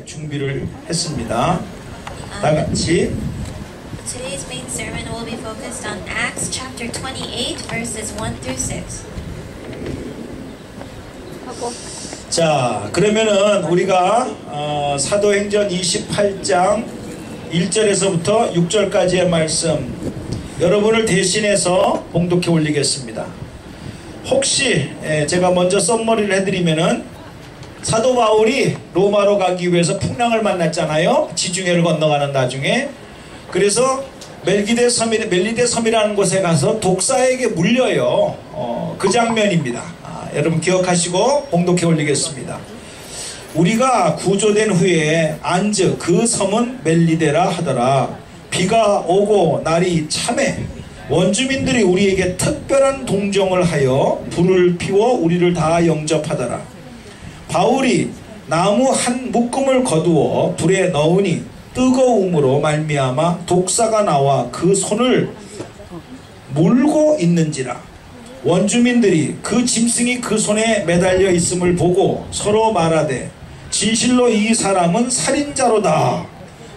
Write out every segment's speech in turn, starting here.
준비를 했습니다. 다 같이. Today's main sermon will be focused on Acts chapter 28 verses 1 through 6. 자, 그러면은 우리가 사도행전 28장 1절에서부터 6절까지의 말씀 여러분을 대신해서 봉독해 올리겠습니다. 혹시 제가 먼저 썸머리를 해드리면은 사도 바울이 로마로 가기 위해서 풍랑을 만났잖아요. 지중해를 건너가는 나중에. 그래서 멜기데 섬이라는 곳에 가서 독사에게 물려요. 그 장면입니다. 여러분 기억하시고 봉독해 올리겠습니다. 우리가 구조된 후에 안즉 그 섬은 멜리데라 하더라. 비가 오고 날이 참해 원주민들이 우리에게 특별한 동정을 하여 불을 피워 우리를 다 영접하더라. 바울이 나무 한 묶음을 거두어 불에 넣으니 뜨거움으로 말미암아 독사가 나와 그 손을 물고 있는지라. 원주민들이 그 짐승이 그 손에 매달려 있음을 보고 서로 말하되 진실로 이 사람은 살인자로다.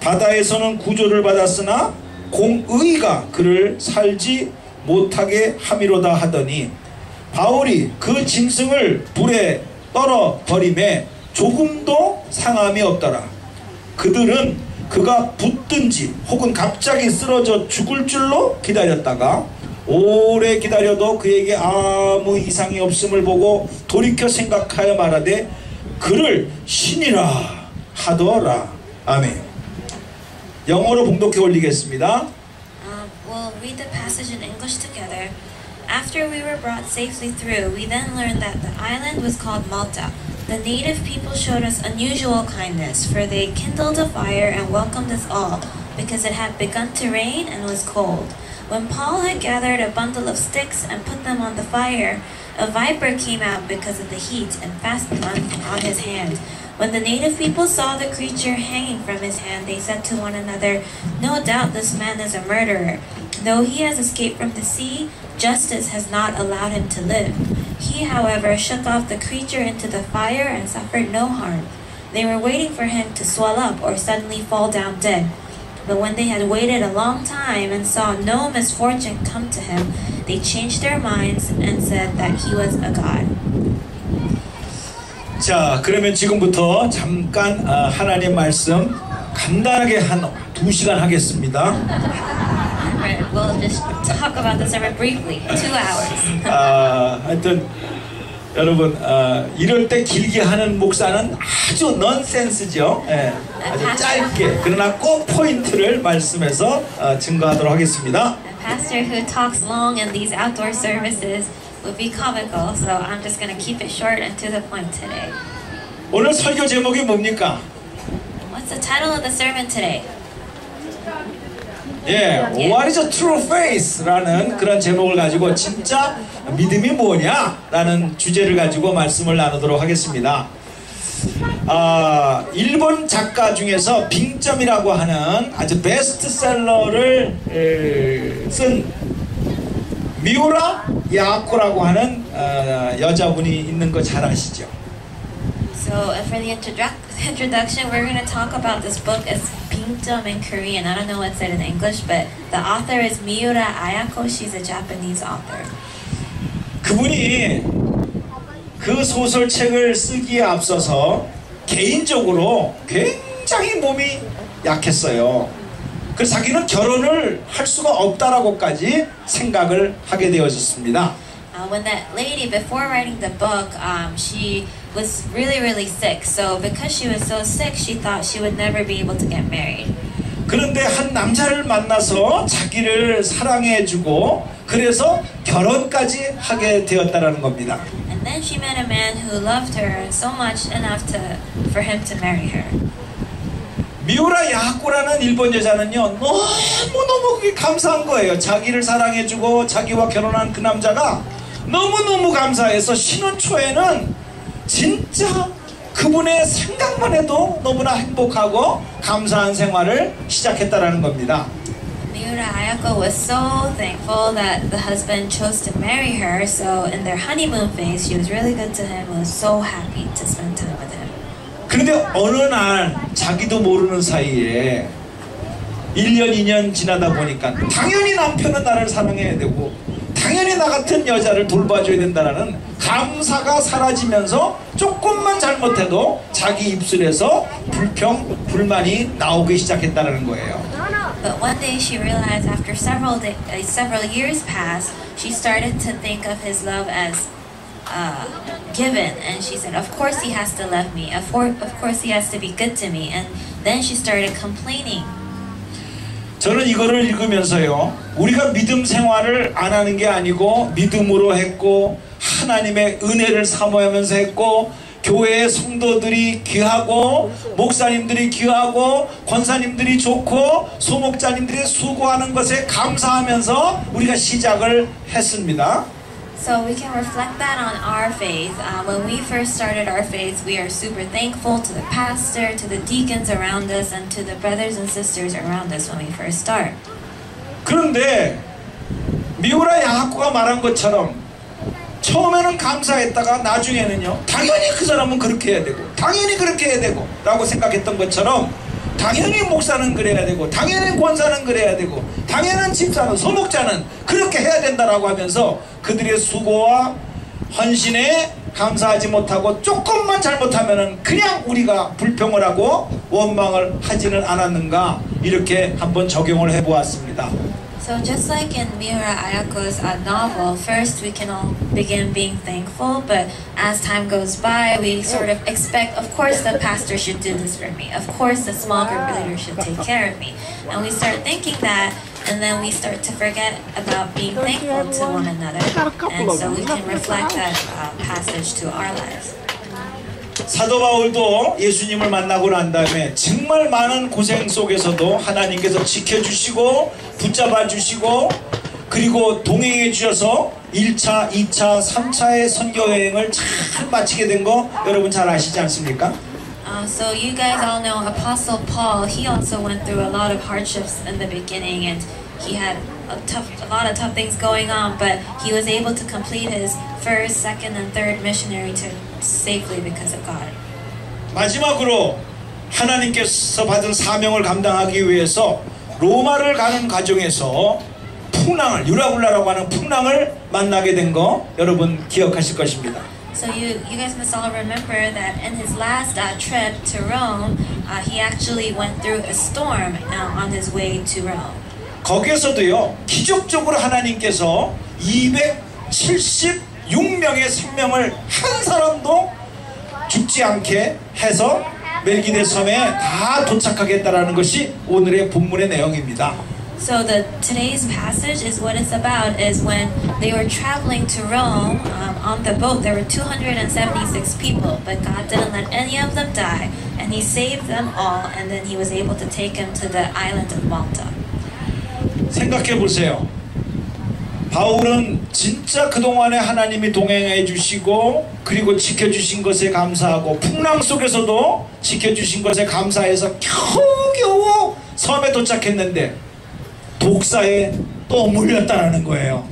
바다에서는 구조를 받았으나 공의가 그를 살지 못하게 함이로다 하더니 바울이 그 짐승을 불에 떨어버림에 조금도 상함이 없더라. 그들은 그가 붙든지 혹은 갑자기 쓰러져 죽을 줄로 기다렸다가 오래 기다려도 그에게 아무 이상이 없음을 보고 돌이켜 생각하여 말하되 그를 신이라 하더라. 아멘. 영어로 봉독해 올리겠습니다. We'll read the passage in English together. After we were brought safely through, we then learned that the island was called Malta. The native people showed us unusual kindness, for they kindled a fire and welcomed us all, because it had begun to rain and was cold. When Paul had gathered a bundle of sticks and put them on the fire, a viper came out because of the heat and fastened on his hand. When the native people saw the creature hanging from his hand, they said to one another, "No doubt this man is a murderer. Though he has escaped from the sea, justice has not allowed him to live." He, however, shook off the creature into the fire and suffered no harm. They were waiting for him to swell up or suddenly fall down dead. But when they had waited a long time and saw no misfortune come to him, they changed their minds and said that he was a god. 자, 그러면 지금부터 잠깐 하나님 말씀 간단하게 한 2시간 하겠습니다. We'll just talk about the sermon briefly. 2 hours. 하여튼 여러분 이럴 때 길게 하는 목사는 아주 넌센스죠. 아주 짧게 그러나 꼭 포인트를 말씀해서 증거하도록 하겠습니다. A pastor who talks long in these outdoor services would be comical, so I'm just going to keep it short and to the point today. 오늘 설교 제목이 뭡니까? What's the title of the sermon today? What is a true faith? 라는 그런 제목을 가지고 진짜 믿음이 뭐냐? 라는 주제를 가지고 말씀을 나누도록 하겠습니다. 일본 작가 중에서 빙점이라고 하는 아주 베스트셀러를 쓴 미우라 야코라고 하는 여자분이 있는 거 잘 아시죠? So for the introduction, we're going to talk about this book as Bingjeom in Korean. I don't know what's said in English, but the author is Miura Ayako. She's a Japanese author. 그분이 그 소설책을 쓰기에 앞서서 개인적으로 굉장히 몸이 약했어요. 그래서 자기는 결혼을 할 수가 없다라고까지 생각을 하게 되어졌습니다. When that lady, before writing the book, she was really sick. So because she was so sick, she thought she would never be able to get married. 그런데 한 남자를 만나서 자기를 사랑해주고 그래서 결혼까지 하게 되었다라는 겁니다. And then she met a man who loved her so much enough for him to marry her. 미우라 야코라는 일본 여자는요 너무너무 감사한 거예요. 자기를 사랑해주고 자기와 결혼한 그 남자가 너무너무 추수감사에서 신혼 초에는 진짜 그분의 생각만 해도 너무나 행복하고 감사한 생활을 시작했다라는 겁니다. Miura Ayako was so thankful that the husband chose to marry her. So in their honeymoon phase, she was really good to him and was so happy to spend time with him. 그런데 어느 날 자기도 모르는 사이에 1년, 2년 지나다 보니까 당연히 남편은 나를 사랑해야 되고 당연히 나 같은 여자를 돌봐줘야 된다는 감사가 사라지면서 조금만 잘못해도 자기 입술에서 불평, 불만이 나오기 시작했다는 거예요. But one day she realized after several years passed, she started to think of his love as given, and she said, of course he has to love me, of course he has to be good to me, and then she started complaining. 저는 이거를 읽으면서요, 우리가 믿음 생활을 안 하는 게 아니고 믿음으로 했고 하나님의 은혜를 사모하면서 했고 교회의 성도들이 귀하고 목사님들이 귀하고 권사님들이 좋고 소목자님들이 수고하는 것에 감사하면서 우리가 시작을 했습니다. So we can reflect that on our faith. When we first started our faith, we are super thankful to the pastor, to the deacons around us, and to the brothers and sisters around us when we first start. 그런데 미우라 야하코가 말한 것처럼 처음에는 감사했다가 나중에는요, 당연히 그 사람은 그렇게 해야 되고 당연히 그렇게 해야 되고 라고 생각했던 것처럼 당연히 목사는 그래야 되고 당연히 권사는 그래야 되고 당연한 집사는 소목자는 그렇게 해야 된다라고 하면서 그들의 수고와 헌신에 감사하지 못하고 조금만 잘못하면은 그냥 우리가 불평을 하고 원망을 하지는 않았는가, 이렇게 한번 적용을 해보았습니다. So just like in Miura Ayako's novel, first we can all begin being thankful, but as time goes by, we sort of expect, of course the pastor should do this for me, of course the small group leader should take care of me. And we start thinking that, and then we start to forget about being thankful to one another. And so we can reflect that passage to our lives. 사도 바울도 예수님을 만나고 난 다음에 정말 많은 고생 속에서도 하나님께서 지켜주시고 붙잡아 주시고 그리고 동행해 주셔서 1차, 2차, 3차의 선교 여행을 잘 마치게 된 거 여러분 잘 아시지 않습니까? So you guys all know Apostle Paul. He also went through a lot of hardships in the beginning, and he had a lot of tough things going on, but he was able to complete his first, second, and third missionary trip safely because of God. 마지막으로 하나님께서 받은 사명을 감당하기 위해서 로마를 가는 과정에서 풍랑을, 유라굴라라고 하는 풍랑을 만나게 된 거 여러분 기억하실 것입니다. So you guys must all remember that in his last trip to Rome, he actually went through a storm on his way to Rome. 거기에서도요, 기적적으로 하나님께서 276명의 생명을 한 사람도 죽지 않게 해서 멜기데 섬에 다 도착하겠다라는 것이 오늘의 본문의 내용입니다. So today's passage is what it's about, is when they were traveling to Rome on the boat, there were 276 people, but God didn't let any of them die, and He saved them all, and then He was able to take them to the island of Malta. 생각해 보세요. 바울은 진짜 그동안에 하나님이 동행해 주시고 그리고 지켜주신 것에 감사하고 풍랑 속에서도 지켜주신 것에 감사해서 겨우겨우 섬에 도착했는데 독사에 또 물렸다라는 거예요.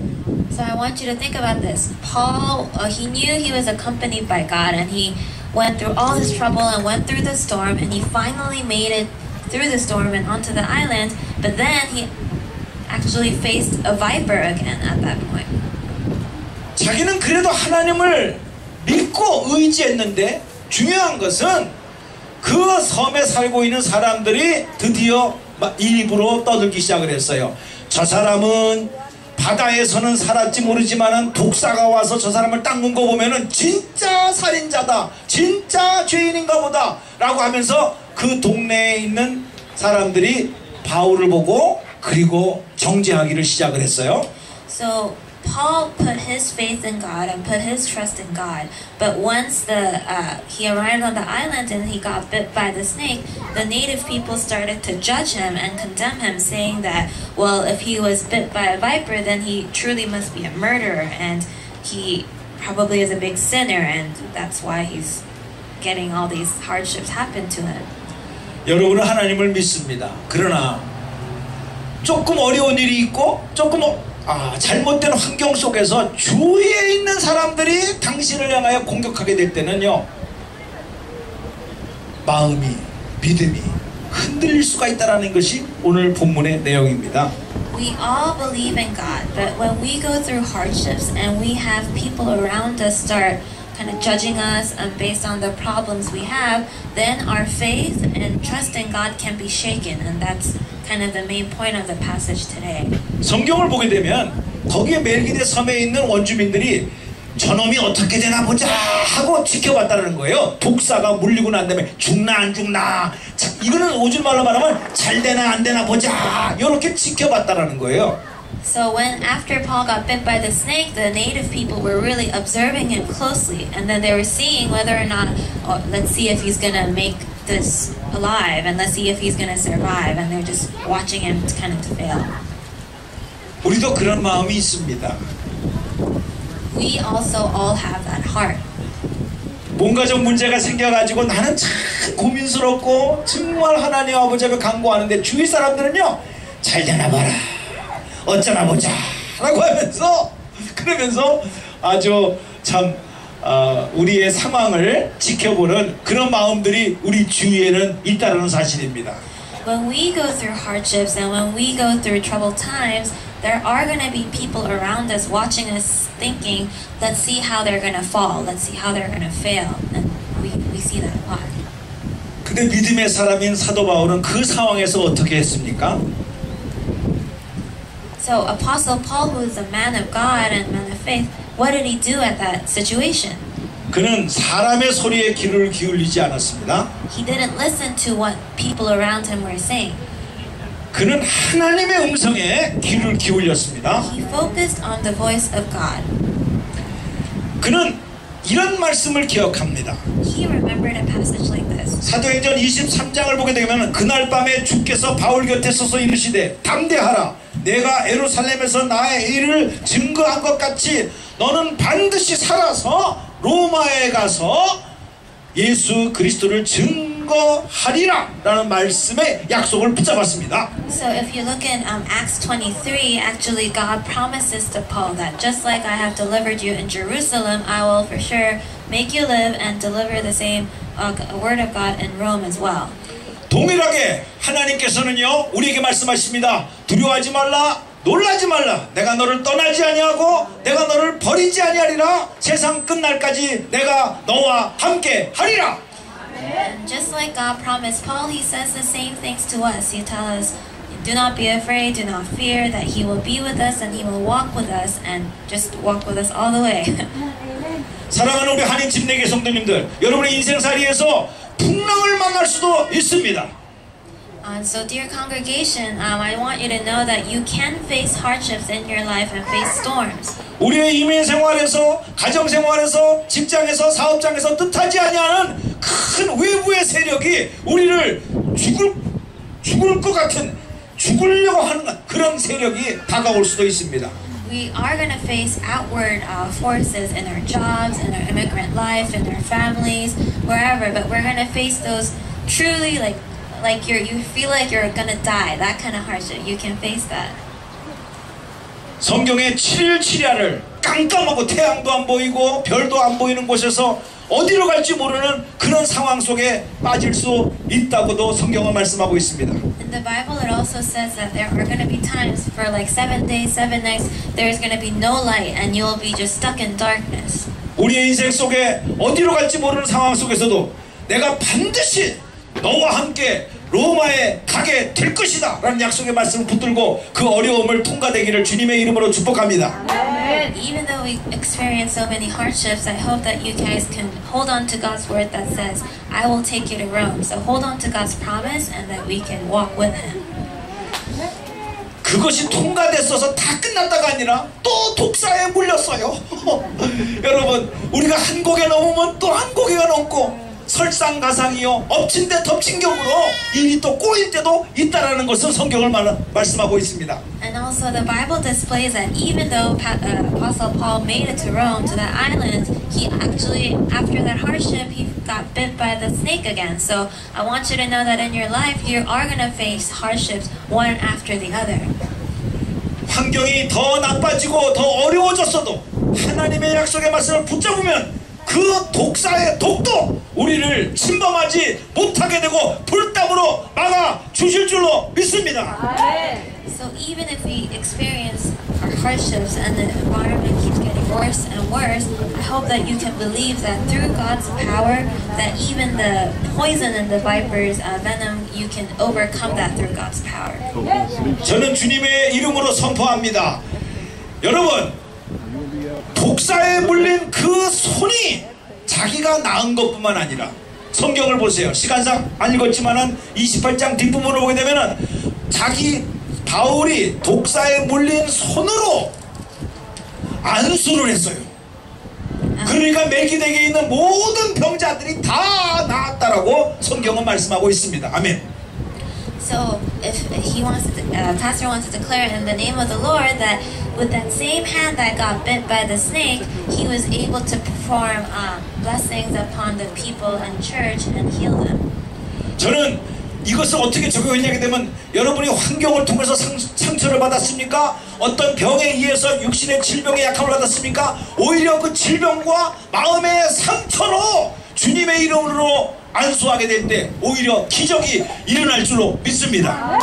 So I want you to think about this. Paul, he knew he was accompanied by God, and he went through all this trouble and went through the storm, and he finally made it through the storm and onto the island, but then he actually faced a viper again at that point. 자기는 그래도 하나님을 믿고 의지했는데 중요한 것은 그 섬에 살고 있는 사람들이 드디어 입으로 떠들기 시작을 했어요. 저 사람은 바다에서는 살았지 모르지만은 독사가 와서 저 사람을 닦는 거 보면은 진짜 살인자다, 진짜 죄인인가 보다 라고 하면서 그 동네에 있는 사람들이 바울을 보고 그리고 정죄하기를 시작을 했어요. So Paul put his faith in God and put his trust in God. But once he arrived on the island and he got bit by the snake, the native people started to judge him and condemn him, saying that, well, if he was bit by a viper, then he truly must be a murderer, and he probably is a big sinner, and that's why he's getting all these hardships happen to him. 여러분은 하나님을 믿습니다. 그러나 조금 어려운 일이 있고 조금 잘못된 환경 속에서 주위에 있는 사람들이 당신을 향하여 공격하게 될 때는요, 마음이, 믿음이 흔들릴 수가 있다는 것이 오늘 본문의 내용입니다. We all believe in God, but when we go through hardships and we have people around us start kind of judging us and based on the problems we have, then our faith and trust in God can be shaken, and that's kind of the main point of the passage today. 성경을 보게 되면 거기에 멜기데 섬에 있는 원주민들이 저놈이 어떻게 되나 보자 하고 지켜봤다는 거예요. 독사가 물리고 난 다음에 죽나 안 죽나, 이거는 오줌말로 말하면 잘 되나 안 되나 보자, 이렇게 지켜봤다는 거예요. So when after Paul got bit by the snake, the native people were really observing him closely, and then they were seeing whether or not, let's see if he's gonna make this alive, and let's see if he's gonna survive, and they're just watching him kind of to fail. 우리도 그런 마음이 있습니다. We also all have that heart. 뭔가 좀 문제가 생겨가지고 나는 참 고민스럽고 정말 하나님 아버지 앞에 간구하는데 주위 사람들은요, 잘 되나 봐라, 어쩌나 보자 라고 하면서, 그러면서 아주 참 우리의 상황을 지켜보는 그런 마음들이 우리 주위에는 있다는 사실입니다. When we go through hardships and when we go through troubled times, there are going to be people around us watching us thinking, let's see how they're going to fall, let's see how they're going to fail. And we see that a lot. 근데 믿음의 사람인 사도 바울은 그 상황에서 어떻게 했습니까? So Apostle Paul, who is a man of God and man of faith, what did he do at that situation? 그는 사람의 소리에 귀를 기울이지 않았습니다. He didn't listen to what people around him were saying. 그는 하나님의 음성에 귀를 기울였습니다. He focused on the voice of God. 그는 이런 말씀을 기억합니다. He remembered a passage like this. 사도행전 23장을 보게 되면 그날 밤에 주께서 바울 곁에 서서 이르시되 담대하라, 내가 예루살렘에서 나의 일을 증거한 것 같이 너는 반드시 살아서 로마에 가서 예수 그리스도를 증거하리라 라는 말씀의 약속을 붙잡았습니다. So if you look in Acts 23, actually God promises to Paul that just like I have delivered you in Jerusalem, I will for sure make you live and deliver the same word of God in Rome as well. 동일하게 하나님께서는요, 우리에게 말씀하십니다. 두려워하지 말라, 놀라지 말라, 내가 너를 떠나지 아니하고 내가 너를 버리지 아니하리라, 세상 끝날까지 내가 너와 함께 하리라. And just like God promised Paul, he says the same things to us. He tells us, do not be afraid, do not fear, that he will be with us and he will walk with us, and just walk with us all the way. 사랑하는 우리 한인 침례교 성도님들, 여러분의 인생살이에서 풍랑을 만날 수도 있습니다. So dear congregation, I want you to know that you can face hardships in your life and face storms. 우리의 이민 생활에서, 가정 생활에서, 직장에서, 사업장에서 뜻하지 아니하는 큰 외부의 세력이 우리를 죽을 것 같은, 죽으려고 하는 그런 세력이 다가올 수도 있습니다. We are going to face outward forces in our jobs, in our immigrant life, in our families, wherever. But we're going to face those truly like you feel like you're going to die. That kind of hardship. You can face that. 성경의 7일 7야를 깜깜하고 태양도 안 보이고 별도 안 보이는 곳에서 어디로 갈지 모르는 그런 상황 속에 빠질 수 있다고도 성경은 말씀하고 있습니다. In the Bible, it also says that there are going to be times for like 7 days, 7 nights, there's going to be no light and you'll be just stuck in darkness. 우리의 인생 속에 어디로 갈지 모르는 상황 속에서도 내가 반드시 너와 함께 로마에 가게 될 것이다 라는 약속의 말씀을 붙들고 그 어려움을 통과되기를 주님의 이름으로 축복합니다. Even though we experience so many hardships, I hope that you guys can hold on to God's word that says, I will take you to Rome. So hold on to God's promise and that we can walk with Him. 그것이 통과됐어서 다 끝났다가 아니라 또 독사에 물렸어요. 여러분, 우리가 한 고개 넘으면 또 한 고개가 넘고 설상가상이요 엎친 데 덮친 격으로 일이 또 꼬일 때도 있다라는 것을 성경을 말씀하고 있습니다. And also the Bible displays that even though Apostle Paul made it to Rome, to that island, he actually, after that hardship, he got bit by the snake again. So I want you to know that in your life, you are going to face hardships one after the other. 환경이 더 나빠지고 더 어려워졌어도 하나님의 약속의 말씀을 붙잡으면 그 독사의 독도 우리를 침범하지 못하게 되고 불담으로 막아 주실 줄로 믿습니다. So even if we experience our hardships and the environment keeps getting worse and worse, I hope that you can believe that through God's power, that even the poison and the viper's venom, you can overcome that through God's power. 저는 주님의 이름으로 선포합니다. 여러분, 독사에 물린 그 손이 자기가 낳은 것뿐만 아니라 성경을 보세요. 시간상 안 읽었지만은 28장 뒷부분을 보게 되면은 자기 바울이 독사에 물린 손으로 안수를 했어요. 그러니까 멜기덱에 있는 모든 병자들이 다 나았다라고 성경은 말씀하고 있습니다. 아멘. So if he wants to, pastor wants to declare in the name of the Lord that with that same hand that got bit by the snake, he was able to perform blessings upon the people and church and heal them. 저는 이것을 어떻게 적용했냐게 되면 여러분이 환경을 통해서 상처를 받았습니까? 어떤 병에 의해서 육신의 질병에 약함을 받았습니까? 오히려 그 질병과 마음의 상처로 주님의 이름으로 안수하게 될 때 오히려 기적이 일어날 줄로 믿습니다.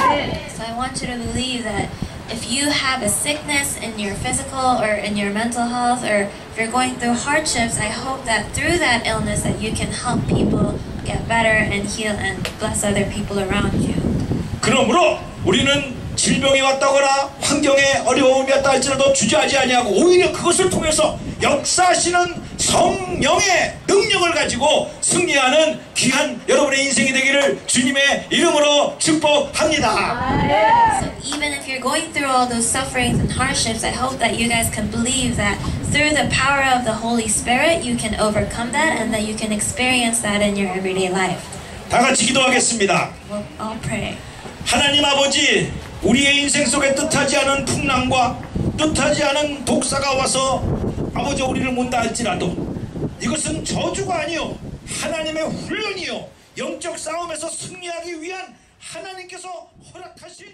So I want you to believe that if you have a sickness in your physical or in your mental health, or if you're going through hardships, I hope that through that illness that you can help people get better and heal and bless other people around you. 그러므로 우리는 질병이 왔다거나 환경에 어려움이 왔다 할지라도 주저하지 아니하고 오히려 그것을 통해서 역사하시는 성령의 능력을 가지고 승리하는 귀한 여러분의 인생이 되기를 주님의 이름으로 축복합니다. So even if you're going through all those sufferings and hardships, I hope that you guys can believe that through the power of the Holy Spirit, you can overcome that and that you can experience that in your everyday life. 다 같이 기도하겠습니다. We'll all pray. 하나님 아버지, 우리의 인생 속에 뜻하지 않은 풍랑과 뜻하지 않은 독사가 와서 아버지 우리를 문다 할지라도 이것은 저주가 아니요 하나님의 훈련이요 영적 싸움에서 승리하기 위한 하나님께서 허락하신